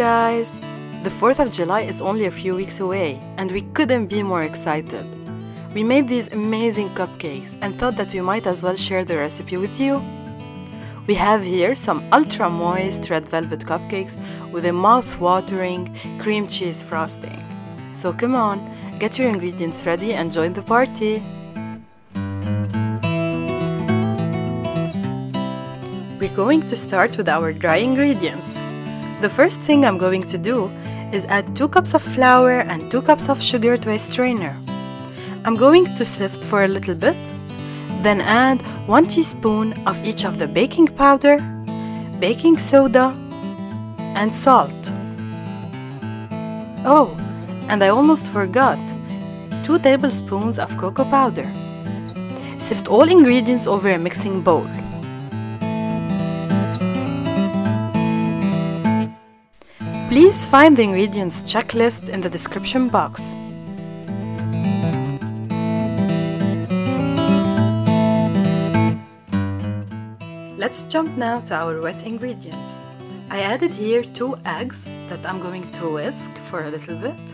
guys! The 4th of July is only a few weeks away, and we couldn't be more excited. We made these amazing cupcakes and thought that we might as well share the recipe with you. We have here some ultra moist red velvet cupcakes with a mouth-watering cream cheese frosting. So come on, get your ingredients ready and join the party! We're going to start with our dry ingredients. The first thing I'm going to do is add 2 cups of flour and 2 cups of sugar to a strainer. I'm going to sift for a little bit, then add 1 teaspoon of each of the baking powder, baking soda, and salt. Oh, and I almost forgot, 2 tablespoons of cocoa powder. Sift all ingredients over a mixing bowl. Please find the ingredients checklist in the description box. Let's jump now to our wet ingredients. I added here 2 eggs that I'm going to whisk for a little bit,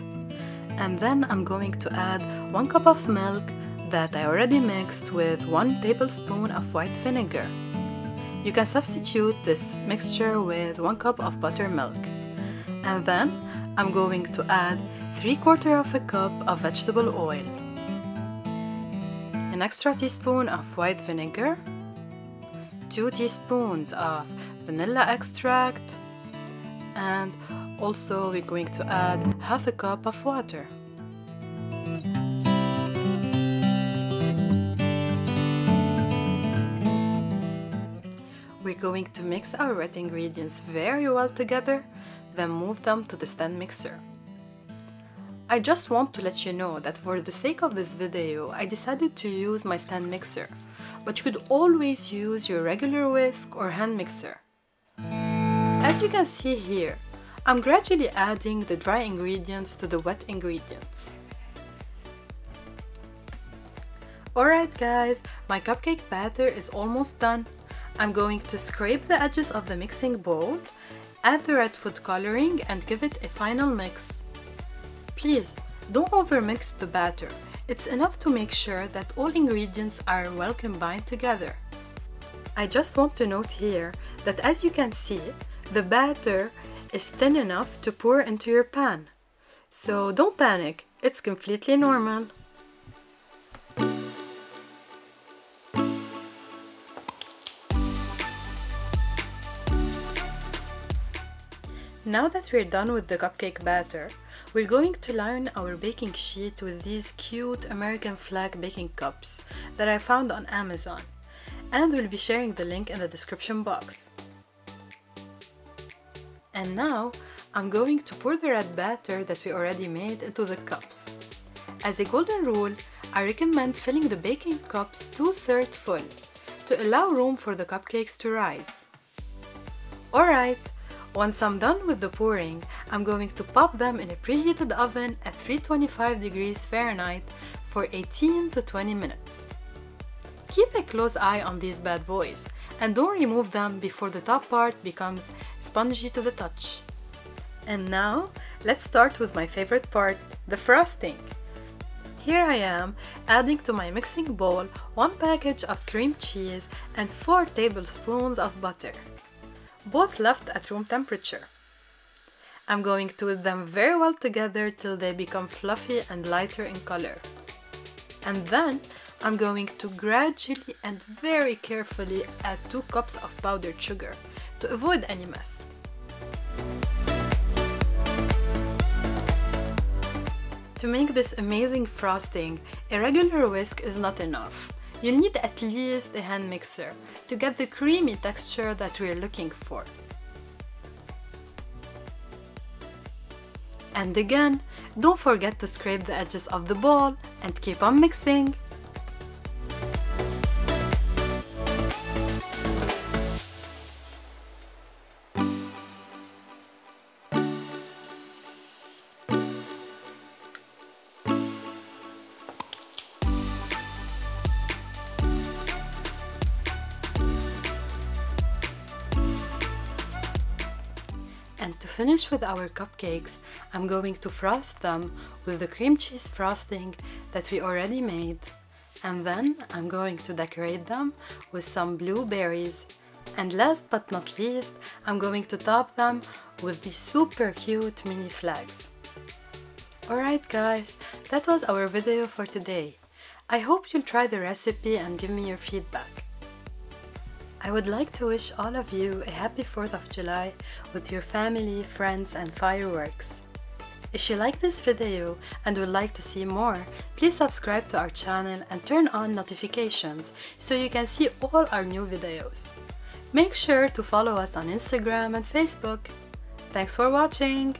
and then I'm going to add 1 cup of milk that I already mixed with 1 tablespoon of white vinegar. You can substitute this mixture with 1 cup of buttermilk. And then I'm going to add 3/4 of a cup of vegetable oil, an extra teaspoon of white vinegar, 2 teaspoons of vanilla extract, and also we're going to add half a cup of water. We're going to mix our wet ingredients very well together, then move them to the stand mixer. I just want to let you know that for the sake of this video, I decided to use my stand mixer, but you could always use your regular whisk or hand mixer. As you can see here, I'm gradually adding the dry ingredients to the wet ingredients. Alright guys, my cupcake batter is almost done. I'm going to scrape the edges of the mixing bowl, add the red food coloring and give it a final mix. Please don't overmix the batter. It's enough to make sure that all ingredients are well combined together. I just want to note here that as you can see, the batter is thin enough to pour into your pan. So don't panic, it's completely normal. Now that we're done with the cupcake batter, we're going to line our baking sheet with these cute American flag baking cups that I found on Amazon, and we'll be sharing the link in the description box. And now, I'm going to pour the red batter that we already made into the cups. As a golden rule, I recommend filling the baking cups 2/3 full to allow room for the cupcakes to rise. Alright! Once I'm done with the pouring, I'm going to pop them in a preheated oven at 325 degrees Fahrenheit for 18 to 20 minutes. Keep a close eye on these bad boys and don't remove them before the top part becomes spongy to the touch. And now, let's start with my favorite part, the frosting. Here I am adding to my mixing bowl 1 package of cream cheese and 4 tablespoons of butter, both left at room temperature. I'm going to whip them very well together till they become fluffy and lighter in color. And then I'm going to gradually and very carefully add 2 cups of powdered sugar to avoid any mess. To make this amazing frosting, a regular whisk is not enough. You'll need at least a hand mixer to get the creamy texture that we're looking for. And again, don't forget to scrape the edges of the bowl and keep on mixing. And to finish with our cupcakes, I'm going to frost them with the cream cheese frosting that we already made. And then I'm going to decorate them with some blueberries. And last but not least, I'm going to top them with these super cute mini flags. Alright guys, that was our video for today. I hope you'll try the recipe and give me your feedback. I would like to wish all of you a happy 4th of July with your family, friends and fireworks. If you like this video and would like to see more, please subscribe to our channel and turn on notifications so you can see all our new videos. Make sure to follow us on Instagram and Facebook. Thanks for watching!